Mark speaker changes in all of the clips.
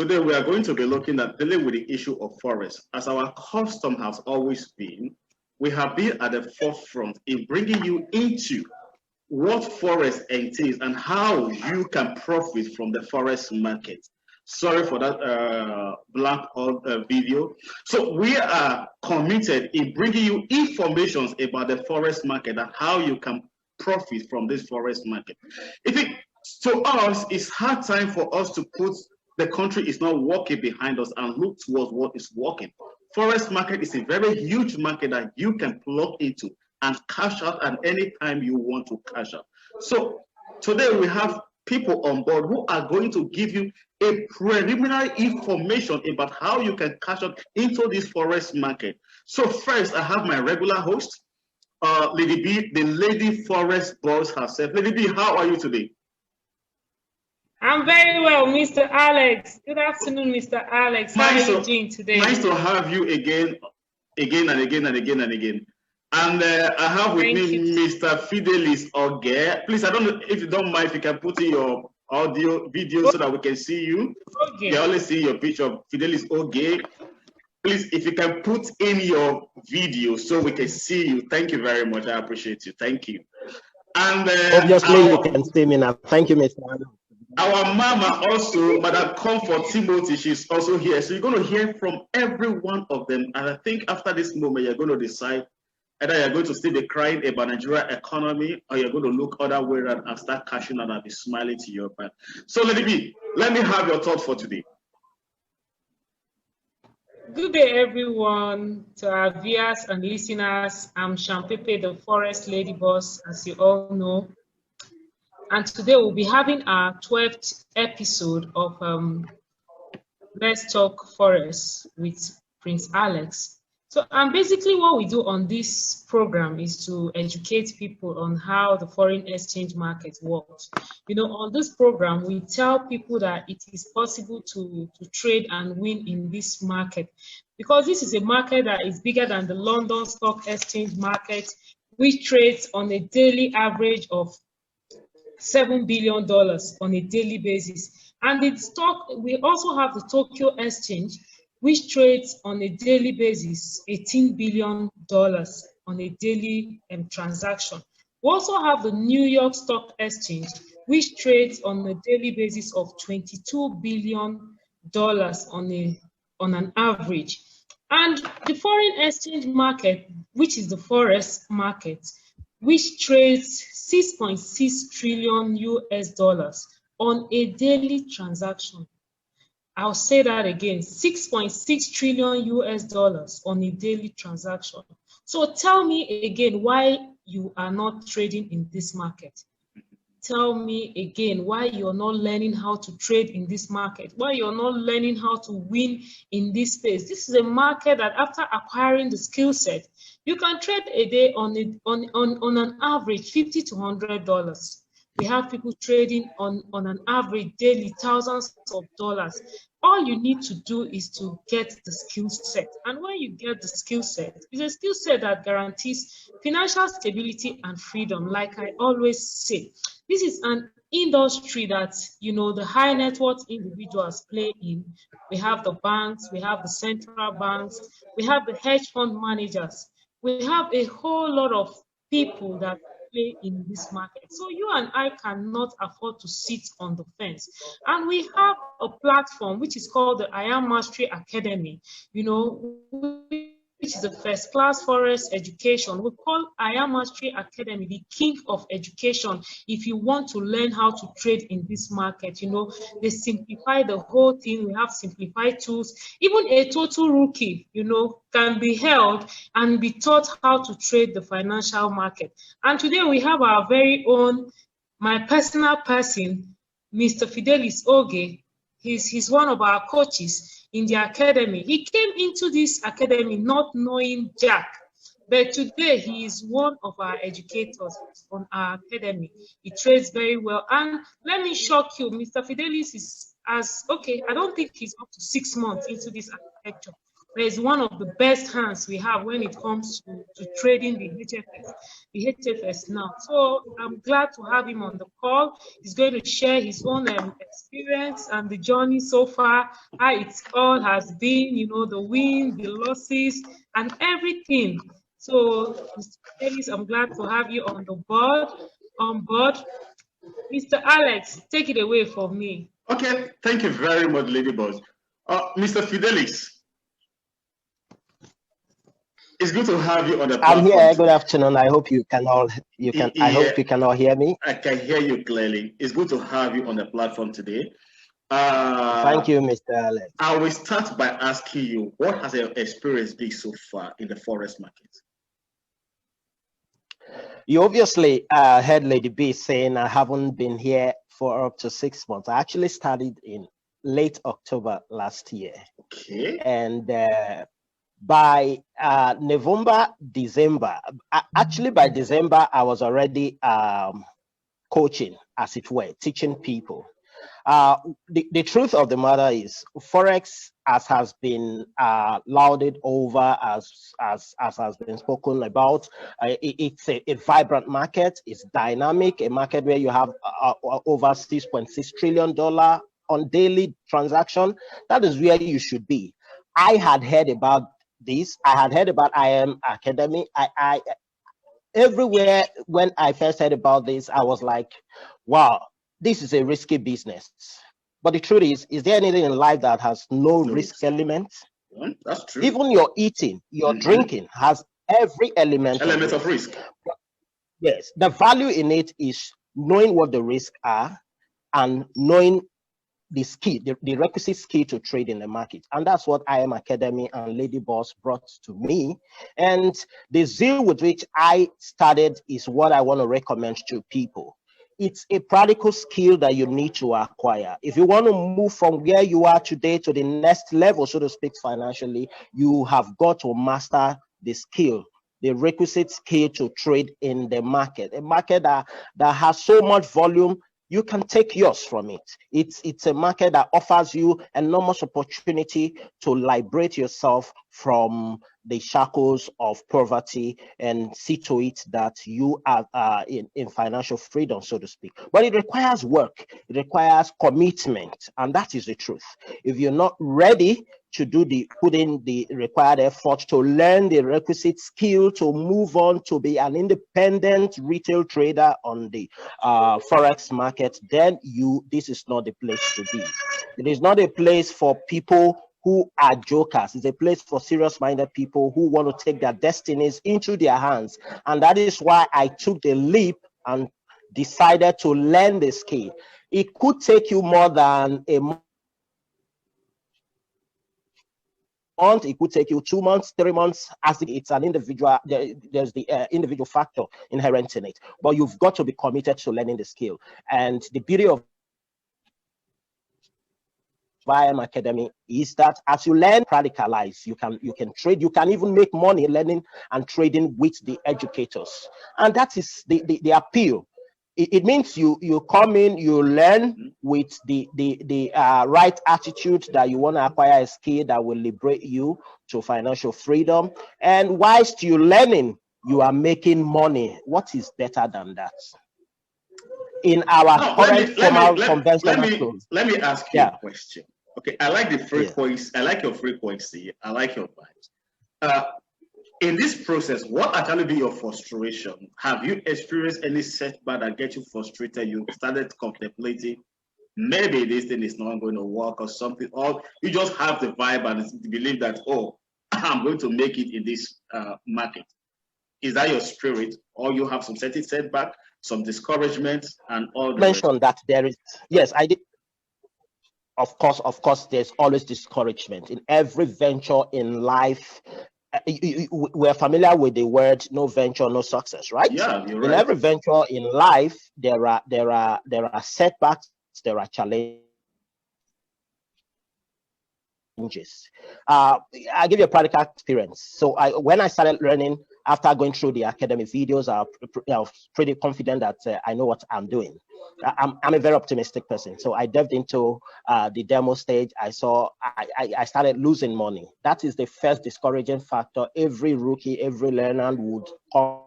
Speaker 1: today we are going to be looking at dealing with the issue of Forex. As our custom has always been, we have been at the forefront in bringing you into what Forex entails and how you can profit from the Forex market. Sorry for that blank video. So we are committed in bringing you information about the Forex market and how you can profit from this Forex market. To us, it's hard time for us to put the country is not working behind us and look towards what is working. Forex market is a very huge market that you can plug into and cash out at any time you want to cash out. So today we have people on board who are going to give you a preliminary information about how you can cash out into this Forex market. So first, I have my regular host, Lady B, the Lady Forex boss herself. Lady B, how are you today?
Speaker 2: I'm very well, Mr. Alex. Good afternoon, Mr. Alex. How are you doing today?
Speaker 1: Nice to have you again and again. And I have with me Mr. Fidelis Oge. Please, I don't know if you don't mind if you can put in your video so that we can see you. Okay. You only see your picture of Fidelis Oge. Please, if you can put in your video so we can see you. Thank you very much. I appreciate you. Thank you. And
Speaker 3: obviously you can see me now. Thank you, Mr. Alex.
Speaker 1: Our mama also, Madam Comfort Timothy, she's also here. So you're going to hear from every one of them. And I think after this moment, you're going to decide either you're going to still be crying about Nigeria economy or you're going to look other way around and start cashing out and be smiling to your back. So let me have your thoughts for today.
Speaker 2: Good day, everyone, to our viewers and listeners. I'm Shampepe, the Forest Lady Boss, as you all know. And today we'll be having our 12th episode of Let's Talk Forex with Prince Alex. So basically what we do on this program is to educate people on how the foreign exchange market works. You know, on this program, we tell people that it is possible to trade and win in this market because this is a market that is bigger than the London Stock Exchange market, which trades on a daily average of $7 billion on a daily basis. And the stock, we also have the Tokyo Exchange, which trades on a daily basis $18 billion on a daily transaction. We also have the New York Stock Exchange, which trades on a daily basis of $22 billion on an average. And the foreign exchange market, which is the Forex market, which trades $6.6 trillion on a daily transaction. I'll say that again, $6.6 trillion on a daily transaction. So tell me again why you are not trading in this market. Tell me again why you're not learning how to trade in this market, why you're not learning how to win in this space. This is a market that after acquiring the skill set, you can trade a day on an average $50 to $100. We have people trading on an average daily thousands of dollars. All you need to do is to get the skill set. And when you get the skill set, it's a skill set that guarantees financial stability and freedom. Like I always say, this is an industry that, you know, the high net worth individuals play in. We have the banks, we have the central banks, we have the hedge fund managers. We have a whole lot of people that play in this market. So you and I cannot afford to sit on the fence. And we have a platform which is called the I Am Mastery Academy, you know, which is the first class Forex education. We call I Am Mastery Academy the king of education. If you want to learn how to trade in this market, you know, they simplify the whole thing. We have simplified tools. Even a total rookie, you know, can be held and be taught how to trade the financial market. And today we have our very own, my personal person, Mr. Fidelis Oge. He's one of our coaches in the academy. He came into this academy not knowing jack, but today he is one of our educators on our academy. He trades very well. And let me shock you, Mr. Fidelis is I don't think he's up to 6 months into this architecture. is one of the best hands we have when it comes to trading the HFS now. So I'm glad to have him on the call. He's going to share his own experience and the journey so far, how it all has been, the wins, the losses, and everything. So, Mr. Ellis, I'm glad to have you on board. Mr. Alex, take it away from me.
Speaker 1: Okay, thank you very much, Lady Boss. Mr. Fidelis, it's good to have you on the platform.
Speaker 3: I'm here. Good afternoon. I hope you can all I hope you can all hear me.
Speaker 1: I can hear you clearly. It's good to have you on the platform today.
Speaker 3: Thank you, Mr. Alex.
Speaker 1: I will start by asking you, what has your experience been so far in the Forex market?
Speaker 3: You obviously heard Lady B saying I haven't been here for up to 6 months. I actually started in late October last year.
Speaker 1: Okay.
Speaker 3: And by November, December, actually by December, I was already coaching, as it were, teaching people. The truth of the matter is, Forex, as has been lauded over, as has been spoken about, it's a vibrant market. It's dynamic, a market where you have over $6.6 trillion on daily transaction. That is where you should be. I had heard about this. I had heard about IM Academy. I everywhere when I first heard about this, I was like, wow, this is a risky business. But the truth is there anything in life that has no risk element?
Speaker 1: That's true.
Speaker 3: Even your eating, your drinking has every element
Speaker 1: of risk.
Speaker 3: Yes, the value in it is knowing what the risks are and knowing the skill, the requisite skill to trade in the market. And that's what IM Academy and Lady Boss brought to me. And the zeal with which I started is what I want to recommend to people. It's a practical skill that you need to acquire. If you want to move from where you are today to the next level, so to speak, financially, you have got to master the skill, the requisite skill to trade in the market. A market that has so much volume, you can take yours from it. It's a market that offers you enormous opportunity to liberate yourself from the shackles of poverty and see to it that you are in financial freedom, so to speak. But it requires work. It requires commitment. And that is the truth. If you're not ready to put in the required effort to learn the requisite skill to move on to be an independent retail trader on the Forex market, then this is not the place to be. It is not a place for people who are jokers. It's a place for serious-minded people who want to take their destinies into their hands. And that is why I took the leap and decided to learn the skill. It could take you more than a month. It could take you 2 months, 3 months, as it's an individual. There's the individual factor inherent in it, but you've got to be committed to learning the skill. And the beauty of IM Academy is that as you learn, practicalize, you can trade, you can even make money learning and trading with the educators. And that is the appeal. It means you come in, you learn with the right attitude that you want to acquire a skill that will liberate you to financial freedom. And whilst you're learning, you are making money. What is better than that? In our current formal conventional schools.
Speaker 1: Let me ask you a question. Okay, I like the frequency. I like your frequency. I like your vibes. In this process, what actually be your frustration? Have you experienced any setback that gets you frustrated? You started contemplating, maybe this thing is not going to work or something, or you just have the vibe and believe that, oh, I'm going to make it in this market. Is that your spirit, or you have some certain setback, some discouragement, and all the
Speaker 3: mention that there is, yes, I did. Of course, there's always discouragement in every venture in life. We're familiar with the word "no venture, no success," right?
Speaker 1: Yeah, you're right.
Speaker 3: In every venture in life, there are setbacks, there are challenges. I'll give you a practical experience. So when I started learning after going through the academic videos, I'm pretty confident that I know what I'm doing. I'm a very optimistic person. So I delved into the demo stage. I started losing money. That is the first discouraging factor every rookie, every learner would come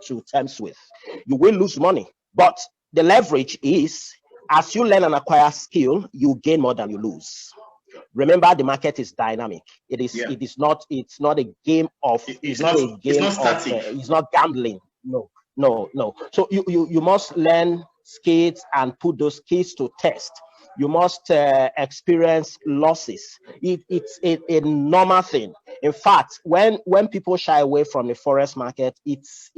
Speaker 3: to terms with. You will lose money, but the leverage is, as you learn and acquire skill, you gain more than you lose. Remember, the market is dynamic. It's not a game of it's not gambling. No. So you must learn skills and put those skills to test. You must experience losses. It's a normal thing. In fact, when people shy away from the forex market, it's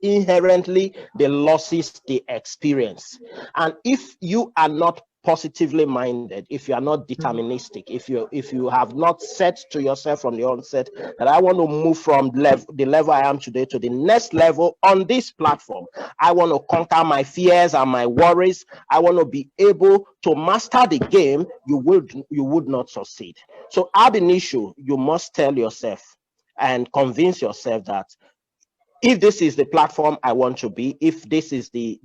Speaker 3: inherently the losses they experience. And if you are not positively minded, if you are not deterministic, if you have not said to yourself from the onset that I want to move from the level I am today to the next level on this platform, I want to conquer my fears and my worries, I want to be able to master the game, you would not succeed. So ab initio, you must tell yourself and convince yourself that if this is the platform I want to be, if this is the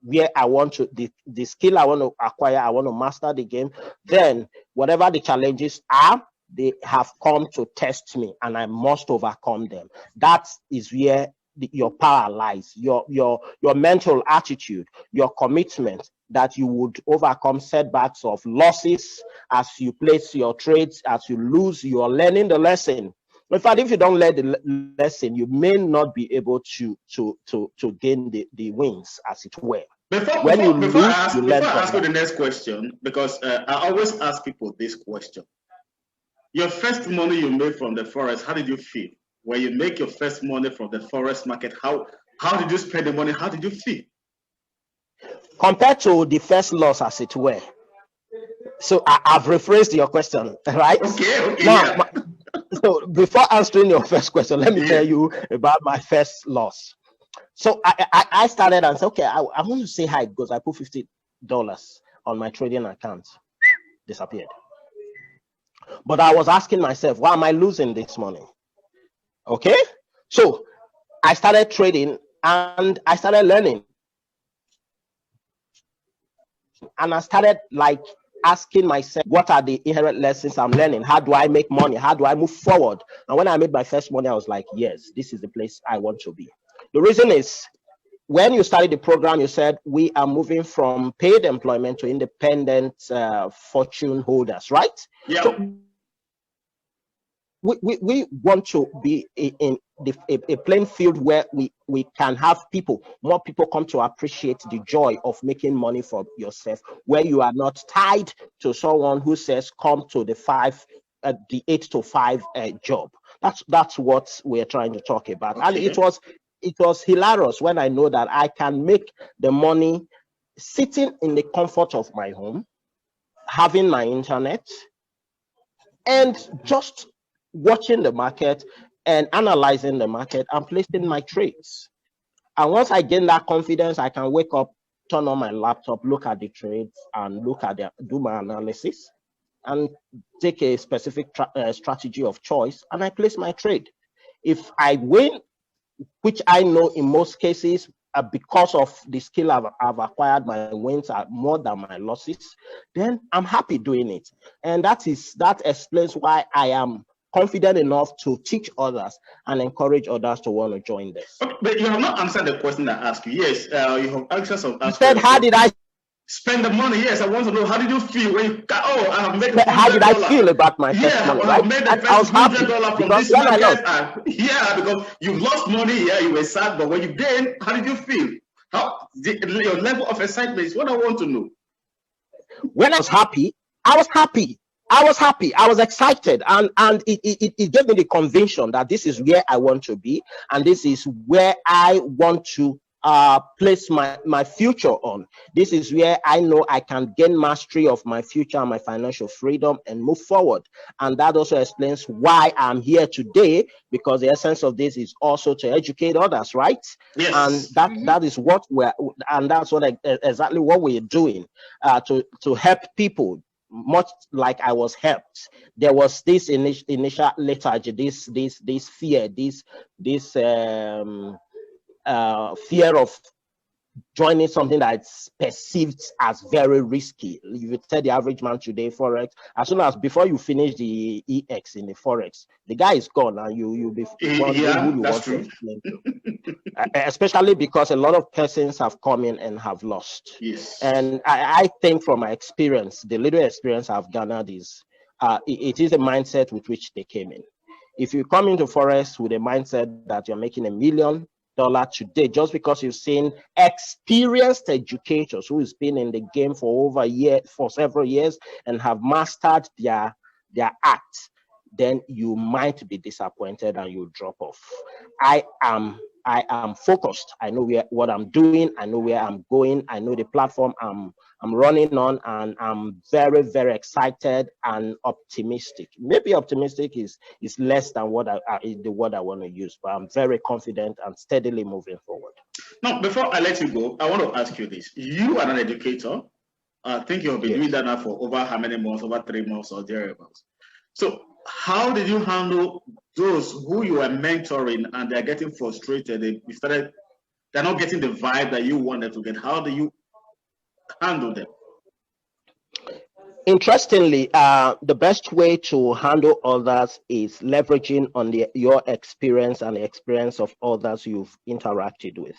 Speaker 3: where I want to, the skill I want to acquire, I want to master the game, then whatever the challenges are, they have come to test me and I must overcome them. That is where your power lies, your mental attitude, your commitment that you would overcome setbacks of losses as you place your trades, as you lose, you are learning the lesson. In fact, if you don't learn the lesson, you may not be able to gain the wins, as it were.
Speaker 1: Before I ask you the next question, because I always ask people this question. Your first money you made from the forex, how did you feel? When you make your first money from the forex market, how did you spend the money? How did you feel?
Speaker 3: Compared to the first loss, as it were. So I've rephrased your question, right?
Speaker 1: Okay.
Speaker 3: Now,
Speaker 1: yeah.
Speaker 3: So before answering your first question, let me tell you about my first loss. So I started and said, okay, I want to see how it goes. I put $50 on my trading account, disappeared. But I was asking myself, why am I losing this money? Okay, so I started trading and I started learning. And I started asking myself, what are the inherent lessons I'm learning? How do I make money? How do I move forward? And when I made my first money, I was like, yes, this is the place I want to be. The reason is, when you started the program, you said we are moving from paid employment to independent fortune holders, right?
Speaker 1: Yeah.
Speaker 3: So we want to be in a playing field where we can have more people come to appreciate the joy of making money for yourself, where you are not tied to someone who says come to the 8 to 5 job. That's what we're trying to talk about. Okay. And it was hilarious when I know that I can make the money sitting in the comfort of my home, having my internet, and just watching the market and analyzing the market and placing my trades. And once I gain that confidence, I can wake up, turn on my laptop, look at the trades and do my analysis and take a specific strategy of choice, and I place my trade. If I win, which I know in most cases, because of the skill I've acquired, my wins are more than my losses, then I'm happy doing it. And that explains why I am confident enough to teach others and encourage others to want to join this.
Speaker 1: Okay, but you have not answered the question I asked you. Yes, you have answered some.
Speaker 3: You said, how did I
Speaker 1: spend the money? Yes, I want to know, how did you feel when you got, I have made $100?
Speaker 3: How did I feel about my first money?
Speaker 1: I have made the first $100 from this market. Because you lost money, you were sad, but when you gained, how did you feel? Your level of excitement is what I want to know.
Speaker 3: When I was happy, I was excited, and it gave me the conviction that this is where I want to be, and this is where I want to place my future on. This is where I know I can gain mastery of my future and my financial freedom and move forward. And that also explains why I'm here today, because the essence of this is also to educate others, right?
Speaker 1: Yes.
Speaker 3: And that is what that's exactly what we're doing, to help people much like I was helped. There was this initial lethargy, this fear, this fear of joining something that's perceived as very risky. You would tell the average man today, Forex, as soon as before you finish the EX in the Forex, the guy is gone and you'll be wondering who you want to explain to. Especially because a lot of persons have come in and have lost.
Speaker 1: Yes.
Speaker 3: And I think from my experience, the little experience I've garnered is it is a mindset with which they came in. If you come into Forex with a mindset that you're making $1 million today, just because you've seen experienced educators who has been in the game for for several years and have mastered their act, then you might be disappointed and you drop off. I am focused. I know what I'm doing. I know where I'm going. I know the platform I'm running on, and I'm very, very excited and optimistic. Maybe optimistic is less than what the word I want to use, but I'm very confident and steadily moving forward.
Speaker 1: Now, before I let you go, I want to ask you this. You are an educator. I think you have been doing that now for over how many months? Over 3 months or thereabouts. So how did you handle those who you are mentoring and they're getting frustrated? They're not getting the vibe that you wanted to get. How do you handle them?
Speaker 3: Interestingly, the best way to handle others is leveraging on your experience and the experience of others you've interacted with.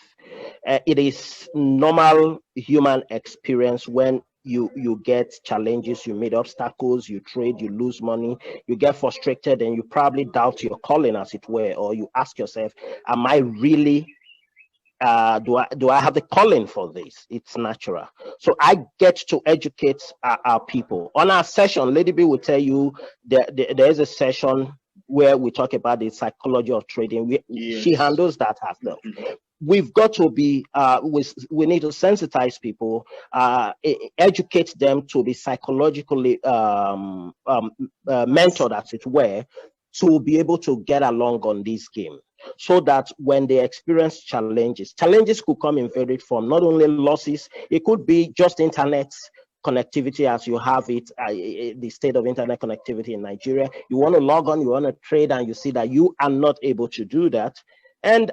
Speaker 3: It is normal human experience when you get challenges, you meet obstacles, you trade, you lose money, you get frustrated, and you probably doubt your calling, as it were, or you ask yourself, am I really do I have the calling for this? It's natural. So I get to educate our people. On our session, Lady B will tell you there is a session where we talk about the psychology of trading.
Speaker 1: Yes.
Speaker 3: She handles that herself. We've got to be we need to sensitize people, educate them to be psychologically mentored, as it were, to be able to get along on this game, so that when they experience challenges could come in varied form, not only losses. It could be just internet connectivity as you have it, the state of internet connectivity in Nigeria. You want to log on, you want to trade, and you see that you are not able to do that. And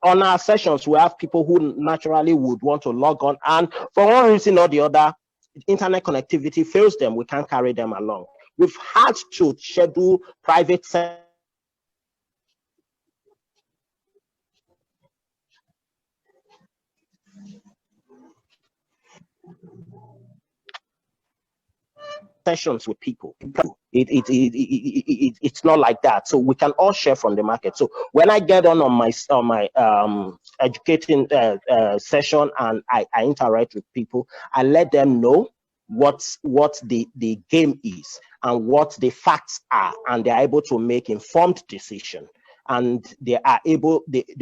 Speaker 3: on our sessions, we have people who naturally would want to log on, and for one reason or the other, internet connectivity fails them. We can't carry them along. We've had to schedule private sessions with people. It's not like that. So we can all share from the market. So when I get on my educating session and I interact with people, I let them know what the game is and what the facts are, and they're able to make informed decision. And they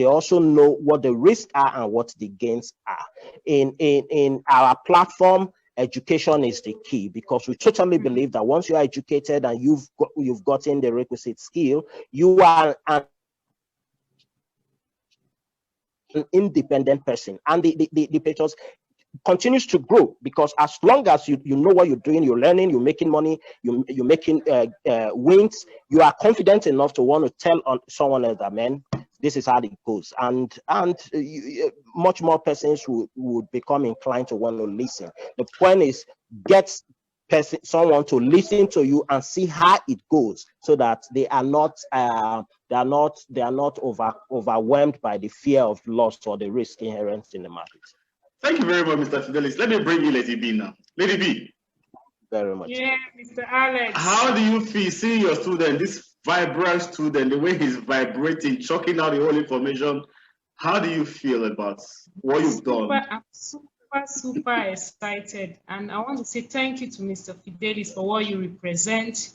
Speaker 3: also know what the risks are and what the gains are. In our platform, education is the key, because we totally believe that once you're educated and you've gotten the requisite skill, you are an independent person, and the pages continues to grow, because as long as you know what you're doing, you're learning, you're making money, you're making wins, you are confident enough to want to tell on someone else that, man, this is how it goes, and much more persons would become inclined to want to listen. The point is, get someone to listen to you and see how it goes, so that they are not overwhelmed by the fear of loss or the risk inherent in the market.
Speaker 1: Thank you very much, Mr. Fidelis. Let me bring you Lady B now. Lady B.
Speaker 3: Very much.
Speaker 2: Yeah, Mr. Alex.
Speaker 1: How do you feel seeing your student, this vibrant student, the way he's vibrating, chucking out the whole information? How do you feel about what you've done?
Speaker 2: I'm super excited. And I want to say thank you to Mr. Fidelis for what you represent,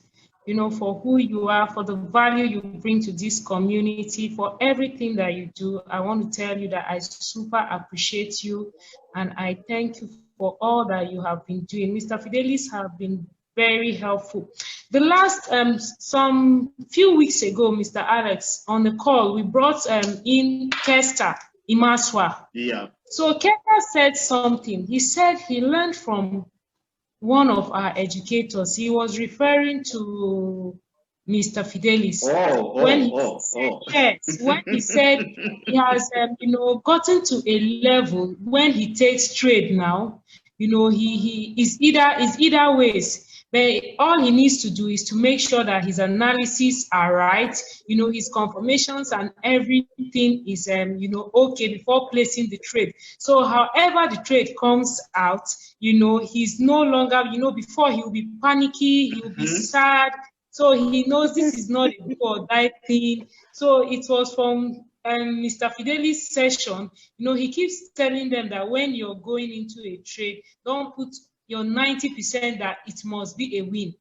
Speaker 2: for who you are, for the value you bring to this community, for everything that you do. I want to tell you that I super appreciate you, and I thank you for all that you have been doing. Mr. Fidelis have been very helpful. The last some few weeks ago, Mr. Alex, on the call, we brought in Kester Imaswa.
Speaker 1: Yeah.
Speaker 2: So Kester said something. He said he learned from one of our educators. He was referring to Mr. Fidelis. Yes, when he said he has, gotten to a level when he takes trade now, he is either ways. But all he needs to do is to make sure that his analysis are right, his confirmations and everything is, okay before placing the trade. So however the trade comes out, he's no longer, before he will be panicky, he will be sad. So he knows this is not a do or die thing. So it was from Mr. Fidelis' session. He keeps telling them that when you're going into a trade, don't put your 90% that it must be a win.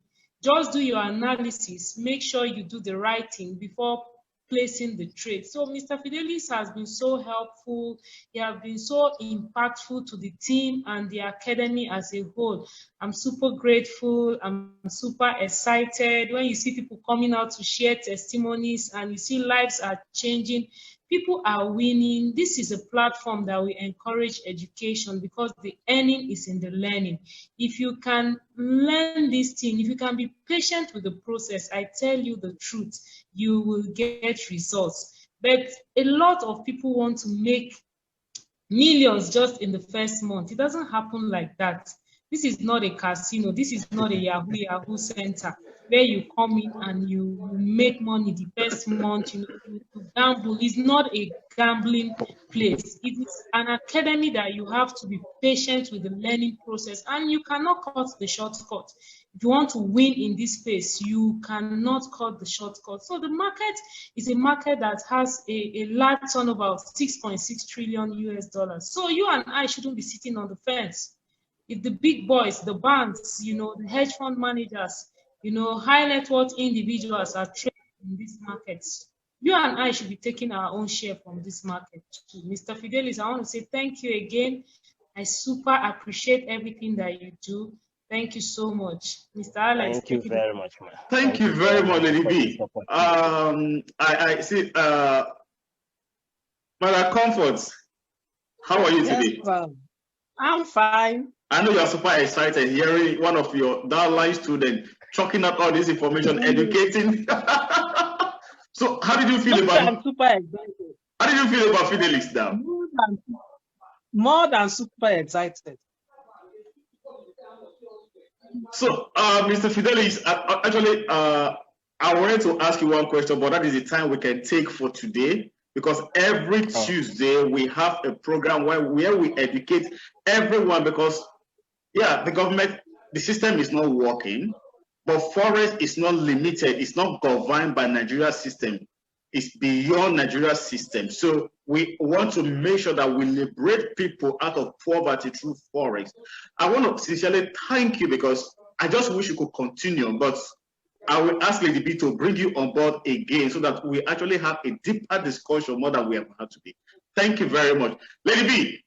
Speaker 2: Just do your analysis. Make sure you do the right thing before placing the trade. So Mr. Fidelis has been so helpful. He has been so impactful to the team and the academy as a whole. I'm super grateful. I'm super excited. When you see people coming out to share testimonies and you see lives are changing, people are winning. This is a platform that we encourage education because the earning is in the learning. If you can learn this thing, if you can be patient with the process, I tell you the truth, you will get results. But a lot of people want to make millions just in the first month. It doesn't happen like that. This is not a casino. This is not a Yahoo center where you come in and you make money the first month, you gamble. It's not a gambling place. It is an academy that you have to be patient with the learning process, and you cannot cut the shortcut. If you want to win in this space, you cannot cut the shortcut. So the market is a market that has a large turnover of 6.6 trillion US dollars. So you and I shouldn't be sitting on the fence. If the big boys, the banks, the hedge fund managers, high net worth individuals are trading in these markets, you and I should be taking our own share from this market too. Mr. Fidelis, I want to say thank you again. I super appreciate everything that you do. Thank you so much. Mr. Alex.
Speaker 3: Thank you very much, man.
Speaker 1: Thank you very much, Lady B. I see, Mother Comforts, how are you today?
Speaker 4: Yes, I'm fine.
Speaker 1: I know you're super excited hearing one of your downline students chalking up all this information, educating. So how did you feel about it?
Speaker 4: I'm super excited.
Speaker 1: How did you feel about Fidelis now?
Speaker 4: More than super excited.
Speaker 1: So, Mr. Fidelis, actually, I wanted to ask you one question, but that is the time we can take for today, because every Tuesday we have a program where we educate everyone, because, yeah, the government, the system is not working, but Forex is not limited. It's not governed by Nigeria's system. It's beyond Nigeria's system. So we want to make sure that we liberate people out of poverty through Forex. I want to sincerely thank you, because I just wish you could continue, but I will ask Lady B to bring you on board again so that we actually have a deeper discussion more than we have had today. Thank you very much. Lady B.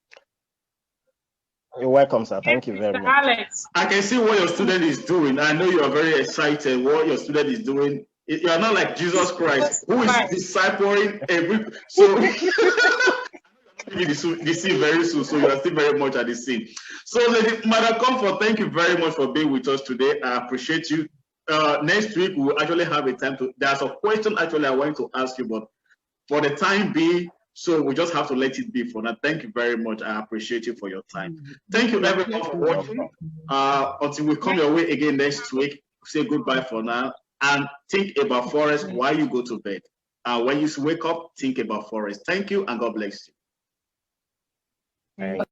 Speaker 3: You're welcome, sir. Thank you very much.
Speaker 2: Alex.
Speaker 1: I can see what your student is doing. I know you are very excited what your student is doing. You are not like Jesus Christ, who is discipling every. So you see very soon. So you are still very much at the scene. So, Madam Comfort, thank you very much for being with us today. I appreciate you. Next week we will actually have a time to. There's a question actually I want to ask you, but for the time being, so we just have to let it be for now. Thank you very much. I appreciate you for your time. Thank you everyone for watching. Until we come your way again next week, say goodbye for now. And think about Forex while you go to bed. When you wake up, think about Forex. Thank you and God bless you.